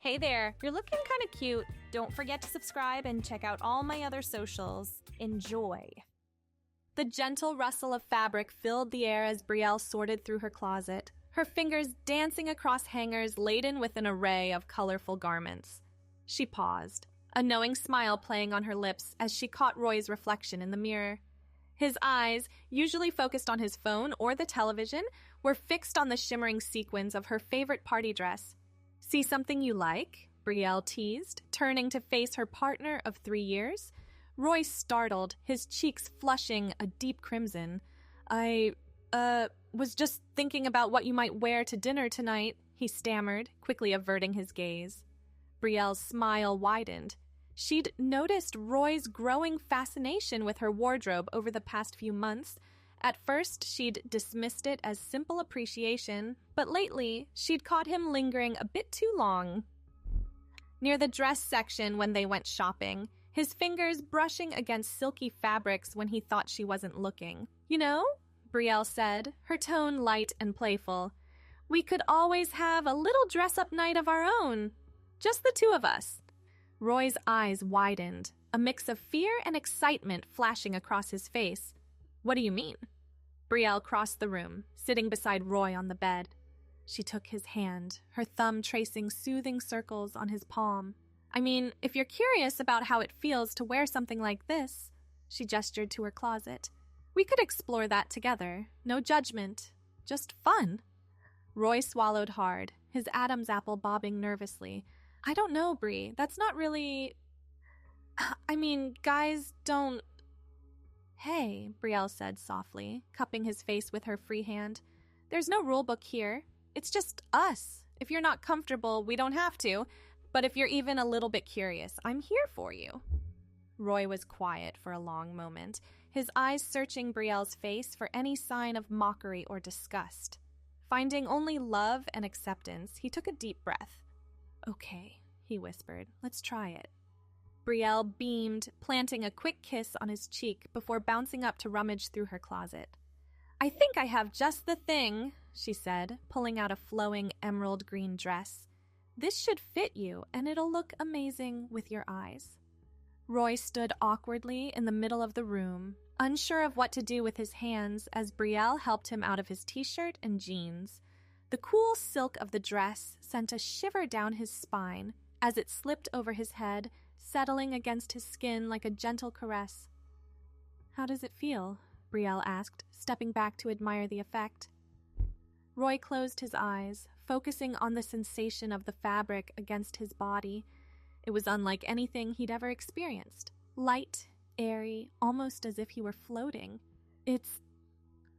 Hey there, you're looking kind of cute. Don't forget to subscribe and check out all my other socials. Enjoy. The gentle rustle of fabric filled the air as Brielle sorted through her closet, her fingers dancing across hangers laden with an array of colorful garments. She paused, a knowing smile playing on her lips as she caught Roy's reflection in the mirror. His eyes, usually focused on his phone or the television, were fixed on the shimmering sequins of her favorite party dress. "See something you like?" Brielle teased, turning to face her partner of 3 years. Roy startled, his cheeks flushing a deep crimson. I was just thinking about what you might wear to dinner tonight," he stammered, quickly averting his gaze. Brielle's smile widened. She'd noticed Roy's growing fascination with her wardrobe over the past few months. At first, she'd dismissed it as simple appreciation, but lately, she'd caught him lingering a bit too long. Near the dress section when they went shopping, his fingers brushing against silky fabrics when he thought she wasn't looking. "You know," Brielle said, her tone light and playful, "we could always have a little dress-up night of our own. Just the two of us." Roy's eyes widened, a mix of fear and excitement flashing across his face. "What do you mean?" Brielle crossed the room, sitting beside Roy on the bed. She took his hand, her thumb tracing soothing circles on his palm. "I mean, if you're curious about how it feels to wear something like this," she gestured to her closet, "we could explore that together. No judgment, just fun." Roy swallowed hard, his Adam's apple bobbing nervously. "I don't know, Brie. That's not really... I mean, guys don't..." "Hey," Brielle said softly, cupping his face with her free hand. "There's no rule book here. It's just us. If you're not comfortable, we don't have to. But if you're even a little bit curious, I'm here for you." Roy was quiet for a long moment, his eyes searching Brielle's face for any sign of mockery or disgust. Finding only love and acceptance, he took a deep breath. "Okay," he whispered. "Let's try it." Brielle beamed, planting a quick kiss on his cheek before bouncing up to rummage through her closet. "I think I have just the thing," she said, pulling out a flowing emerald green dress. "This should fit you, and it'll look amazing with your eyes." Roy stood awkwardly in the middle of the room, unsure of what to do with his hands as Brielle helped him out of his t-shirt and jeans. The cool silk of the dress sent a shiver down his spine as it slipped over his head, settling against his skin like a gentle caress. "How does it feel?" Brielle asked, stepping back to admire the effect. Roy closed his eyes, focusing on the sensation of the fabric against his body. It was unlike anything he'd ever experienced. Light, airy, almost as if he were floating. "It's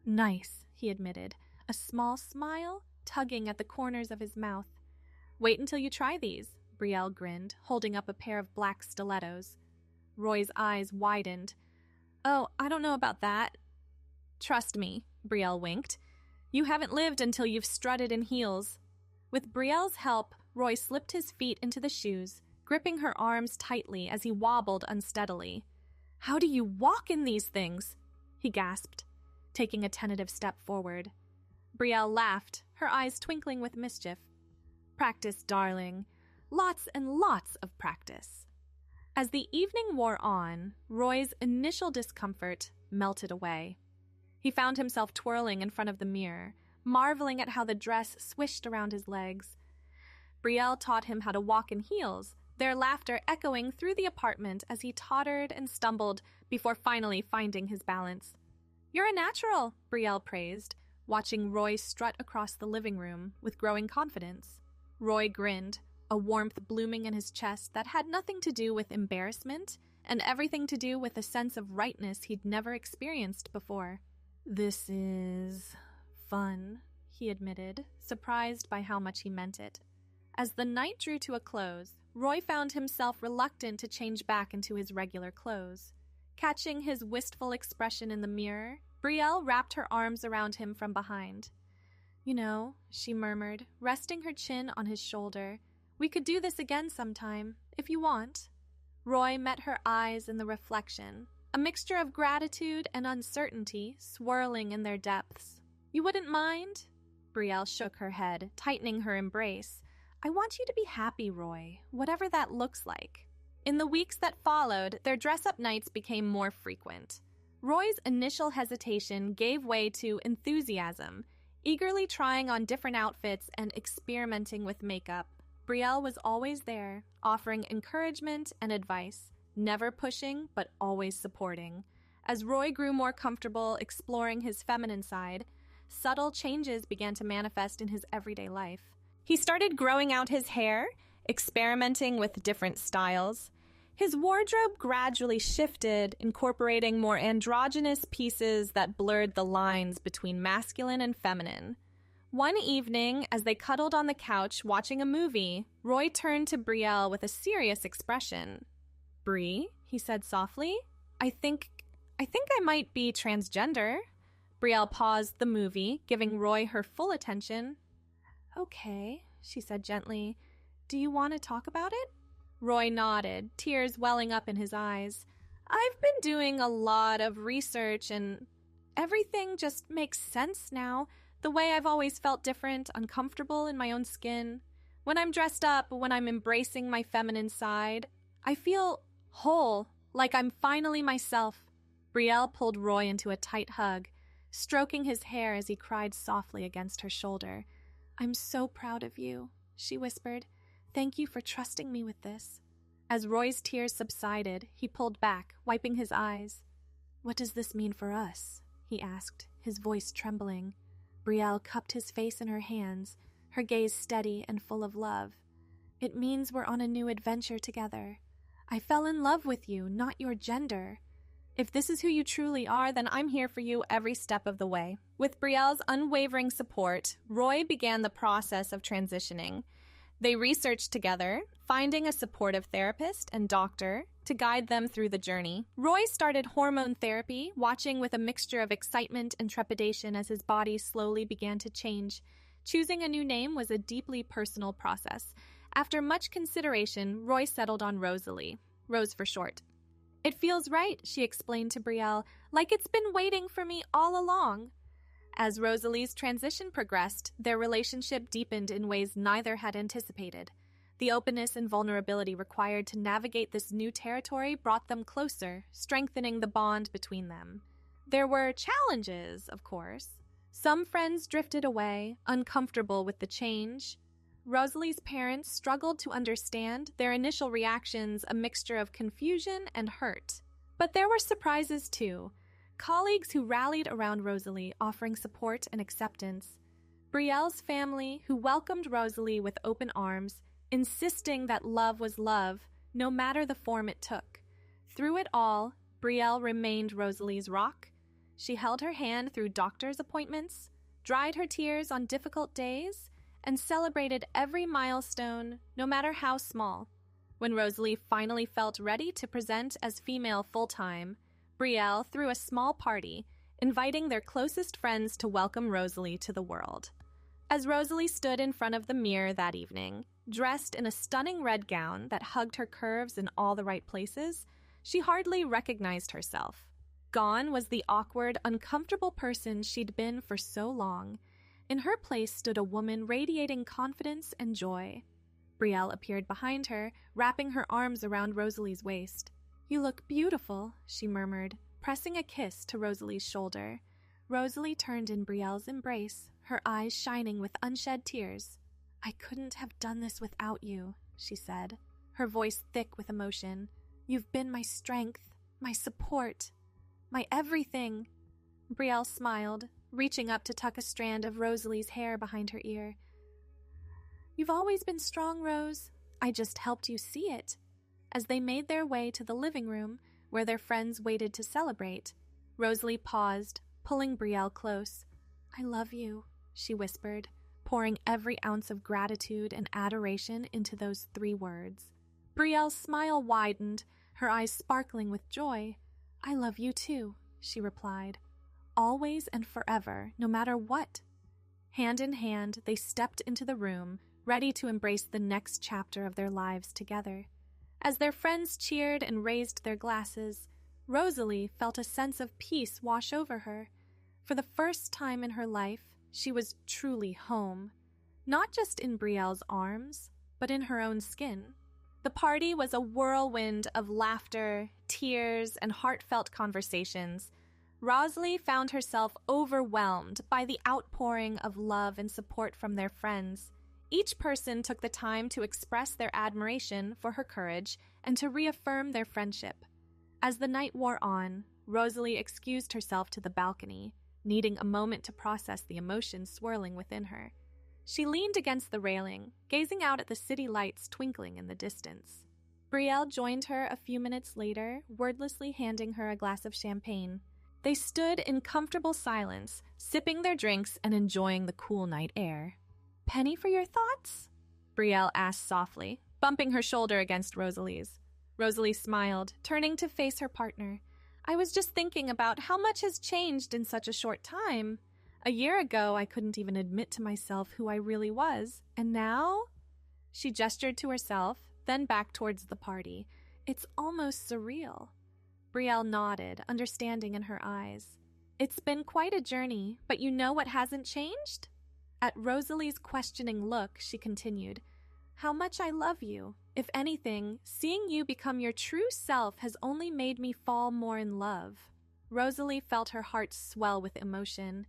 nice," he admitted, a small smile tugging at the corners of his mouth. "Wait until you try these," Brielle grinned, holding up a pair of black stilettos. Roy's eyes widened. "Oh, I don't know about that." "Trust me," Brielle winked. "You haven't lived until you've strutted in heels." With Brielle's help, Roy slipped his feet into the shoes, gripping her arms tightly as he wobbled unsteadily. "How do you walk in these things?" he gasped, taking a tentative step forward. Brielle laughed, her eyes twinkling with mischief. "Practice, darling. Lots and lots of practice." As the evening wore on, Roy's initial discomfort melted away. He found himself twirling in front of the mirror, marveling at how the dress swished around his legs. Brielle taught him how to walk in heels, their laughter echoing through the apartment as he tottered and stumbled before finally finding his balance. "You're a natural," Brielle praised, watching Roy strut across the living room with growing confidence. Roy grinned, a warmth blooming in his chest that had nothing to do with embarrassment and everything to do with a sense of rightness he'd never experienced before. "This is fun," he admitted, surprised by how much he meant it. As the night drew to a close, Roy found himself reluctant to change back into his regular clothes. Catching his wistful expression in the mirror, Brielle wrapped her arms around him from behind. "You know," she murmured, resting her chin on his shoulder, "we could do this again sometime, if you want." Roy met her eyes in the reflection, a mixture of gratitude and uncertainty swirling in their depths. "You wouldn't mind?" Brielle shook her head, tightening her embrace. I want you to be happy, Roy, whatever that looks like. In the weeks that followed, their dress-up nights became more frequent. Roy's initial hesitation gave way to enthusiasm, eagerly trying on different outfits and experimenting with makeup. Brielle was always there, offering encouragement and advice, never pushing but always supporting. As Roy grew more comfortable exploring his feminine side, subtle changes began to manifest in his everyday life. He started growing out his hair, experimenting with different styles. His wardrobe gradually shifted, incorporating more androgynous pieces that blurred the lines between masculine and feminine. One evening, as they cuddled on the couch watching a movie, Roy turned to Brielle with a serious expression. "Brie," he said softly, I think I might be transgender." Brielle paused the movie, giving Roy her full attention. "Okay," she said gently. "Do you want to talk about it?" Roy nodded, tears welling up in his eyes. "I've been doing a lot of research and everything just makes sense now. The way I've always felt different, uncomfortable in my own skin. When I'm dressed up, when I'm embracing my feminine side, I feel whole, like I'm finally myself." Brielle pulled Roy into a tight hug, stroking his hair as he cried softly against her shoulder. "I'm so proud of you," she whispered. "Thank you for trusting me with this." As Roy's tears subsided, he pulled back, wiping his eyes. "What does this mean for us?" he asked, his voice trembling. Brielle cupped his face in her hands, her gaze steady and full of love. "It means we're on a new adventure together. I fell in love with you, not your gender. If this is who you truly are, then I'm here for you every step of the way." With Brielle's unwavering support, Roy began the process of transitioning. They researched together, finding a supportive therapist and doctor to guide them through the journey. Roy started hormone therapy, watching with a mixture of excitement and trepidation as his body slowly began to change. Choosing a new name was a deeply personal process. After much consideration, Roy settled on Rosalie, Rose for short. "It feels right," she explained to Brielle, "like it's been waiting for me all along." As Rosalie's transition progressed, their relationship deepened in ways neither had anticipated. The openness and vulnerability required to navigate this new territory brought them closer, strengthening the bond between them. There were challenges, of course. Some friends drifted away, uncomfortable with the change. Rosalie's parents struggled to understand, their initial reactions a mixture of confusion and hurt. But there were surprises too. Colleagues who rallied around Rosalie, offering support and acceptance. Brielle's family, who welcomed Rosalie with open arms, insisting that love was love, no matter the form it took. Through it all, Brielle remained Rosalie's rock. She held her hand through doctor's appointments, dried her tears on difficult days, and celebrated every milestone, no matter how small. When Rosalie finally felt ready to present as female full-time, Brielle threw a small party, inviting their closest friends to welcome Rosalie to the world. As Rosalie stood in front of the mirror that evening, dressed in a stunning red gown that hugged her curves in all the right places, she hardly recognized herself. Gone was the awkward, uncomfortable person she'd been for so long. In her place stood a woman radiating confidence and joy. Brielle appeared behind her, wrapping her arms around Rosalie's waist. "You look beautiful," she murmured, pressing a kiss to Rosalie's shoulder. Rosalie turned in Brielle's embrace, her eyes shining with unshed tears. "I couldn't have done this without you," she said, her voice thick with emotion. "You've been my strength, my support, my everything." Brielle smiled, reaching up to tuck a strand of Rosalie's hair behind her ear. "You've always been strong, Rose. I just helped you see it." As they made their way to the living room, where their friends waited to celebrate, Rosalie paused, pulling Brielle close. "I love you," she whispered, pouring every ounce of gratitude and adoration into those 3 words. Brielle's smile widened, her eyes sparkling with joy. "I love you too," she replied. "Always and forever, no matter what." Hand in hand, they stepped into the room, ready to embrace the next chapter of their lives together. As their friends cheered and raised their glasses, Rosalie felt a sense of peace wash over her. For the first time in her life, she was truly home. Not just in Brielle's arms, but in her own skin. The party was a whirlwind of laughter, tears, and heartfelt conversations. Rosalie found herself overwhelmed by the outpouring of love and support from their friends. Each person took the time to express their admiration for her courage and to reaffirm their friendship. As the night wore on, Rosalie excused herself to the balcony, needing a moment to process the emotions swirling within her. She leaned against the railing, gazing out at the city lights twinkling in the distance. Brielle joined her a few minutes later, wordlessly handing her a glass of champagne. They stood in comfortable silence, sipping their drinks and enjoying the cool night air. "Penny for your thoughts?" Brielle asked softly, bumping her shoulder against Rosalie's. Rosalie smiled, turning to face her partner. "I was just thinking about how much has changed in such a short time. A year ago, I couldn't even admit to myself who I really was. And now?" She gestured to herself, then back towards the party. "It's almost surreal." Brielle nodded, understanding in her eyes. "It's been quite a journey, but you know what hasn't changed?" At Rosalie's questioning look, she continued, "How much I love you. If anything, seeing you become your true self has only made me fall more in love." Rosalie felt her heart swell with emotion.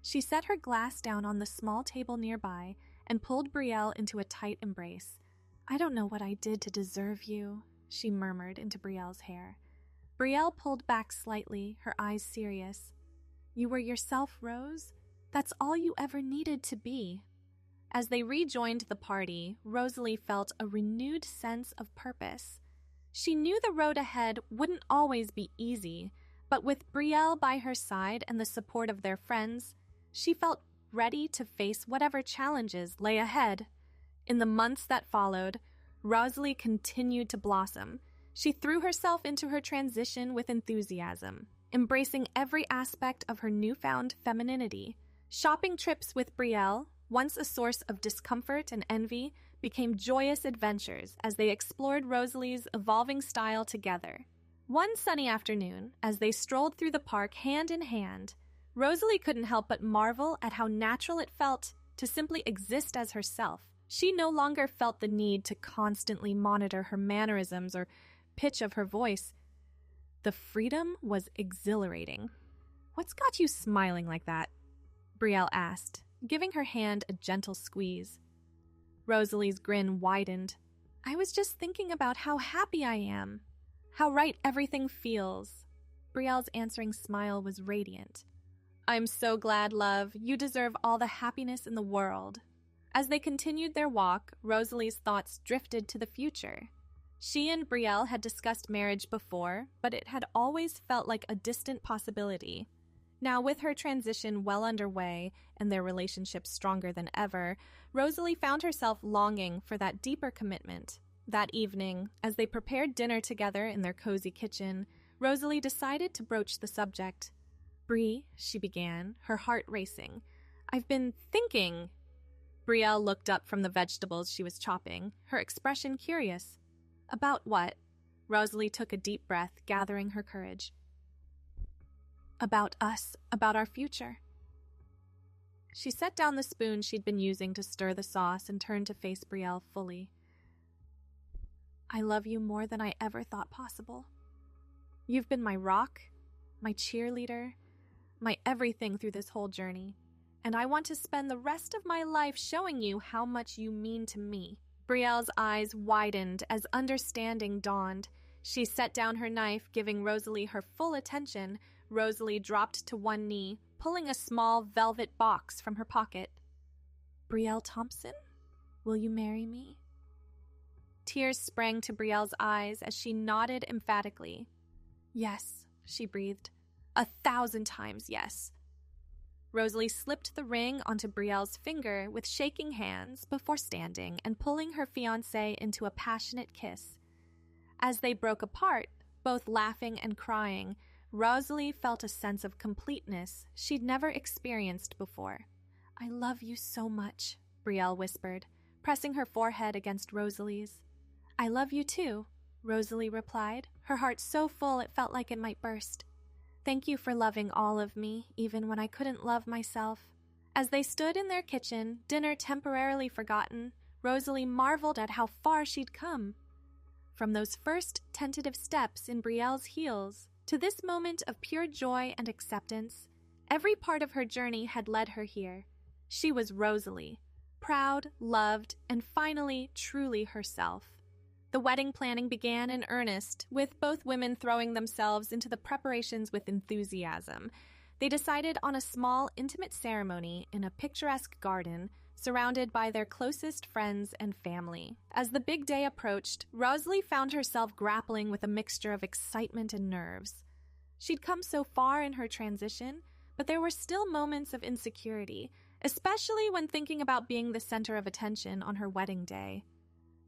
She set her glass down on the small table nearby and pulled Brielle into a tight embrace. "I don't know what I did to deserve you," she murmured into Brielle's hair. Brielle pulled back slightly, her eyes serious. "You were yourself, Rose. That's all you ever needed to be." As they rejoined the party, Rosalie felt a renewed sense of purpose. She knew the road ahead wouldn't always be easy, but with Brielle by her side and the support of their friends, she felt ready to face whatever challenges lay ahead. In the months that followed, Rosalie continued to blossom. She threw herself into her transition with enthusiasm, embracing every aspect of her newfound femininity. Shopping trips with Brielle, once a source of discomfort and envy, became joyous adventures as they explored Rosalie's evolving style together. One sunny afternoon, as they strolled through the park hand in hand, Rosalie couldn't help but marvel at how natural it felt to simply exist as herself. She no longer felt the need to constantly monitor her mannerisms or pitch of her voice. The freedom was exhilarating. "What's got you smiling like that?" Brielle asked, giving her hand a gentle squeeze. Rosalie's grin widened. "I was just thinking about how happy I am, how right everything feels." Brielle's answering smile was radiant. "I'm so glad, love. You deserve all the happiness in the world." As they continued their walk, Rosalie's thoughts drifted to the future. She and Brielle had discussed marriage before, but it had always felt like a distant possibility. Now, with her transition well underway and their relationship stronger than ever, Rosalie found herself longing for that deeper commitment. That evening, as they prepared dinner together in their cozy kitchen, Rosalie decided to broach the subject. "Brie," she began, her heart racing, "I've been thinking." Brielle looked up from the vegetables she was chopping, her expression curious. "About what?" Rosalie took a deep breath, gathering her courage. "About us, about our future." She set down the spoon she'd been using to stir the sauce and turned to face Brielle fully. "I love you more than I ever thought possible. You've been my rock, my cheerleader, my everything through this whole journey, and I want to spend the rest of my life showing you how much you mean to me." Brielle's eyes widened as understanding dawned. She set down her knife, giving Rosalie her full attention. Rosalie dropped to one knee, pulling a small velvet box from her pocket. "Brielle Thompson, will you marry me?" Tears sprang to Brielle's eyes as she nodded emphatically. "Yes," she breathed. 1,000 times yes." Rosalie slipped the ring onto Brielle's finger with shaking hands before standing and pulling her fiancé into a passionate kiss. As they broke apart, both laughing and crying, Rosalie felt a sense of completeness she'd never experienced before. "I love you so much," Brielle whispered, pressing her forehead against Rosalie's. "I love you too," Rosalie replied, her heart so full it felt like it might burst. "Thank you for loving all of me, even when I couldn't love myself." As they stood in their kitchen, dinner temporarily forgotten, Rosalie marveled at how far she'd come. From those first tentative steps in Brielle's heels to this moment of pure joy and acceptance, every part of her journey had led her here. She was Rosalie, proud, loved, and finally truly herself. The wedding planning began in earnest, with both women throwing themselves into the preparations with enthusiasm. They decided on a small, intimate ceremony in a picturesque garden, surrounded by their closest friends and family. As the big day approached, Rosalie found herself grappling with a mixture of excitement and nerves. She'd come so far in her transition, but there were still moments of insecurity, especially when thinking about being the center of attention on her wedding day.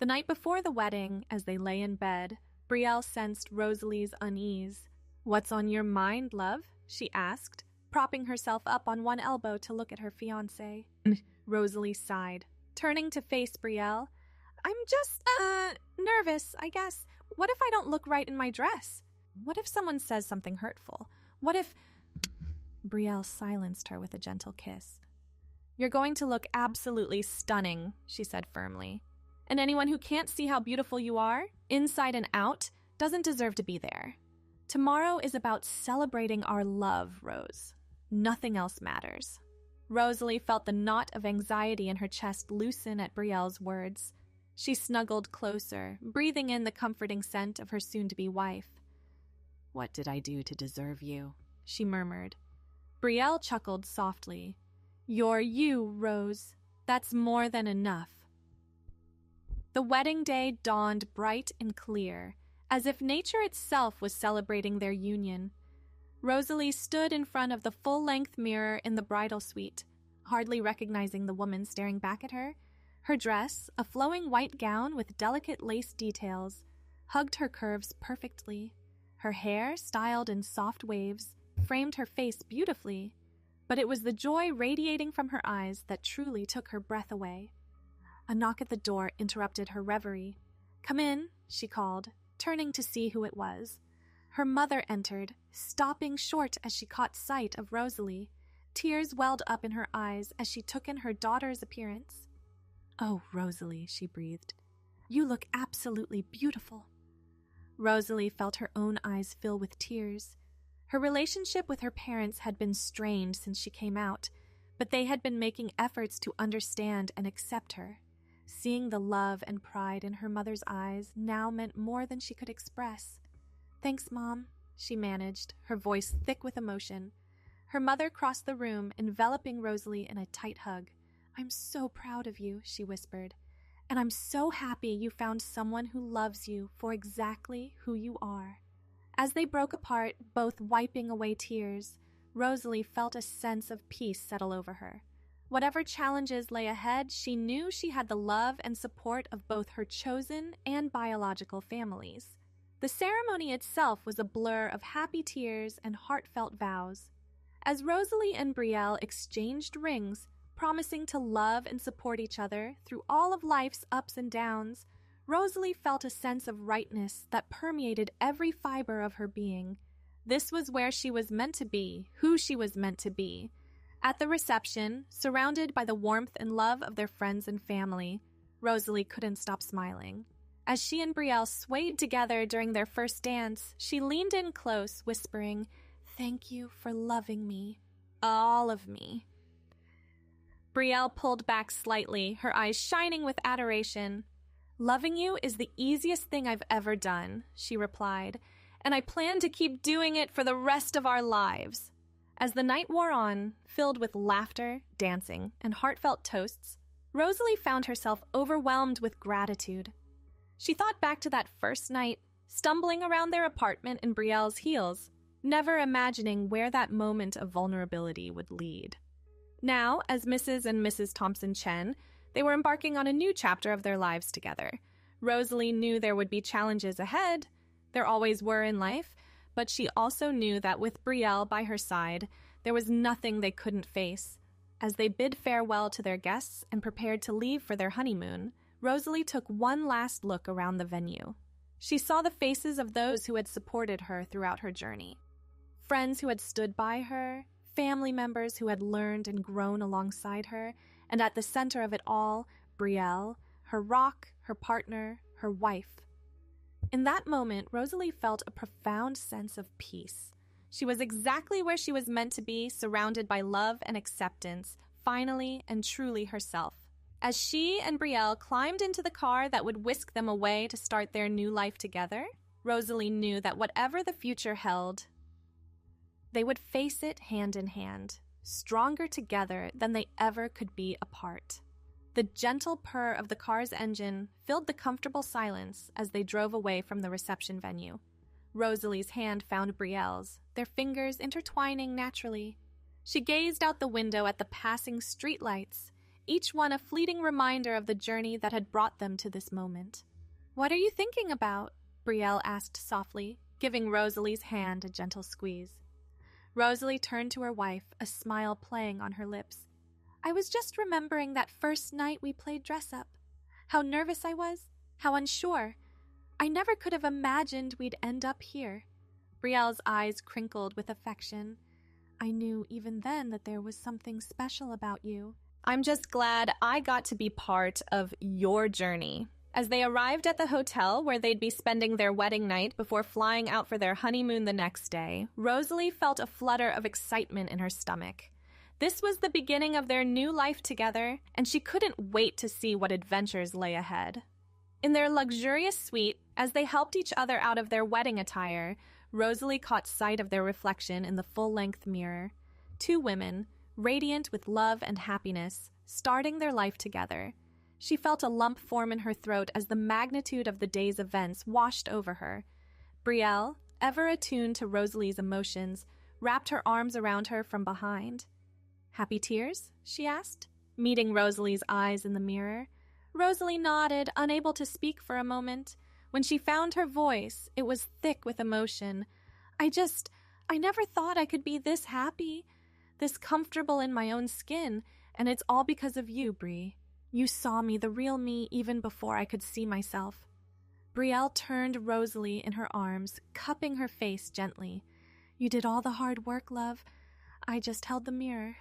The night before the wedding, as they lay in bed, Brielle sensed Rosalie's unease. "What's on your mind, love?" she asked, propping herself up on one elbow to look at her fiancé. Rosalie sighed, turning to face Brielle. "I'm just, nervous, I guess. What if I don't look right in my dress? What if someone says something hurtful? What if—" Brielle silenced her with a gentle kiss. "You're going to look absolutely stunning," she said firmly. "And anyone who can't see how beautiful you are, inside and out, doesn't deserve to be there. Tomorrow is about celebrating our love, Rose. Nothing else matters." Rosalie felt the knot of anxiety in her chest loosen at Brielle's words. She snuggled closer, breathing in the comforting scent of her soon-to-be wife. "What did I do to deserve you?" she murmured. Brielle chuckled softly. "You're you, Rose. That's more than enough." The wedding day dawned bright and clear, as if nature itself was celebrating their union. Rosalie stood in front of the full-length mirror in the bridal suite, hardly recognizing the woman staring back at her. Her dress, a flowing white gown with delicate lace details, hugged her curves perfectly. Her hair, styled in soft waves, framed her face beautifully, but it was the joy radiating from her eyes that truly took her breath away. A knock at the door interrupted her reverie. "Come in," she called, turning to see who it was. Her mother entered, stopping short as she caught sight of Rosalie. Tears welled up in her eyes as she took in her daughter's appearance. "Oh, Rosalie," she breathed. "You look absolutely beautiful." Rosalie felt her own eyes fill with tears. Her relationship with her parents had been strained since she came out, but they had been making efforts to understand and accept her. Seeing the love and pride in her mother's eyes now meant more than she could express. "Thanks, Mom," she managed, her voice thick with emotion. Her mother crossed the room, enveloping Rosalie in a tight hug. "I'm so proud of you," she whispered, "and I'm so happy you found someone who loves you for exactly who you are." As they broke apart, both wiping away tears, Rosalie felt a sense of peace settle over her. Whatever challenges lay ahead, she knew she had the love and support of both her chosen and biological families. The ceremony itself was a blur of happy tears and heartfelt vows. As Rosalie and Brielle exchanged rings, promising to love and support each other through all of life's ups and downs, Rosalie felt a sense of rightness that permeated every fiber of her being. This was where she was meant to be, who she was meant to be. At the reception, surrounded by the warmth and love of their friends and family, Rosalie couldn't stop smiling. As she and Brielle swayed together during their first dance, she leaned in close, whispering, "Thank you for loving me. All of me." Brielle pulled back slightly, her eyes shining with adoration. "Loving you is the easiest thing I've ever done," she replied, "and I plan to keep doing it for the rest of our lives." As the night wore on, filled with laughter, dancing, and heartfelt toasts, Rosalie found herself overwhelmed with gratitude. She thought back to that first night, stumbling around their apartment in Brielle's heels, never imagining where that moment of vulnerability would lead. Now, as Mrs. and Mrs. Thompson Chen, they were embarking on a new chapter of their lives together. Rosalie knew there would be challenges ahead. There always were in life, but she also knew that with Brielle by her side, there was nothing they couldn't face. As they bid farewell to their guests and prepared to leave for their honeymoon, Rosalie took one last look around the venue. She saw the faces of those who had supported her throughout her journey. Friends who had stood by her, family members who had learned and grown alongside her, and at the center of it all, Brielle, her rock, her partner, her wife. In that moment, Rosalie felt a profound sense of peace. She was exactly where she was meant to be, surrounded by love and acceptance, finally and truly herself. As she and Brielle climbed into the car that would whisk them away to start their new life together, Rosalie knew that whatever the future held, they would face it hand in hand, stronger together than they ever could be apart. The gentle purr of the car's engine filled the comfortable silence as they drove away from the reception venue. Rosalie's hand found Brielle's, their fingers intertwining naturally. She gazed out the window at the passing streetlights, each one a fleeting reminder of the journey that had brought them to this moment. "What are you thinking about?" Brielle asked softly, giving Rosalie's hand a gentle squeeze. Rosalie turned to her wife, a smile playing on her lips. "I was just remembering that first night we played dress-up. How nervous I was, how unsure. I never could have imagined we'd end up here." Brielle's eyes crinkled with affection. "I knew even then that there was something special about you." "I'm just glad I got to be part of your journey." As they arrived at the hotel where they'd be spending their wedding night before flying out for their honeymoon the next day, Rosalie felt a flutter of excitement in her stomach. This was the beginning of their new life together, and she couldn't wait to see what adventures lay ahead. In their luxurious suite, as they helped each other out of their wedding attire, Rosalie caught sight of their reflection in the full-length mirror. Two women, radiant with love and happiness, starting their life together. She felt a lump form in her throat as the magnitude of the day's events washed over her. Brielle, ever attuned to Rosalie's emotions, wrapped her arms around her from behind. "Happy tears?" she asked, meeting Rosalie's eyes in the mirror. Rosalie nodded, unable to speak for a moment. When she found her voice, it was thick with emotion. I never thought I could be this happy, this comfortable in my own skin, and it's all because of you, Brie. You saw me, the real me, even before I could see myself." Brielle turned Rosalie in her arms, cupping her face gently. "You did all the hard work, love. I just held the mirror."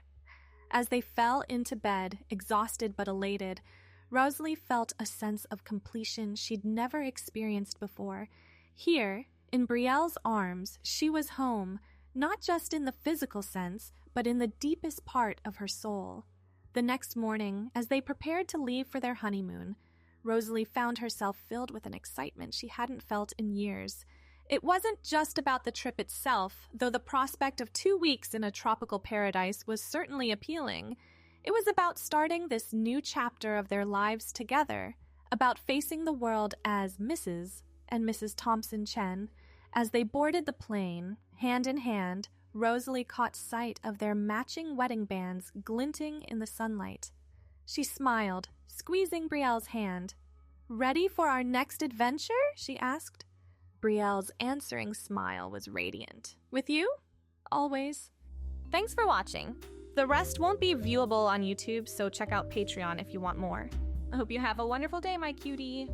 As they fell into bed, exhausted but elated, Rosalie felt a sense of completion she'd never experienced before. Here, in Brielle's arms, she was home, not just in the physical sense, but in the deepest part of her soul. The next morning, as they prepared to leave for their honeymoon, Rosalie found herself filled with an excitement she hadn't felt in years. It wasn't just about the trip itself, though the prospect of 2 weeks in a tropical paradise was certainly appealing. It was about starting this new chapter of their lives together, about facing the world as Mrs. and Mrs. Thompson Chen. As they boarded the plane, hand in hand, Rosalie caught sight of their matching wedding bands glinting in the sunlight. She smiled, squeezing Brielle's hand. "Ready for our next adventure?" she asked. Brielle's answering smile was radiant. "With you? Always." Thanks for watching. The rest won't be viewable on YouTube, so check out Patreon if you want more. I hope you have a wonderful day, my cutie.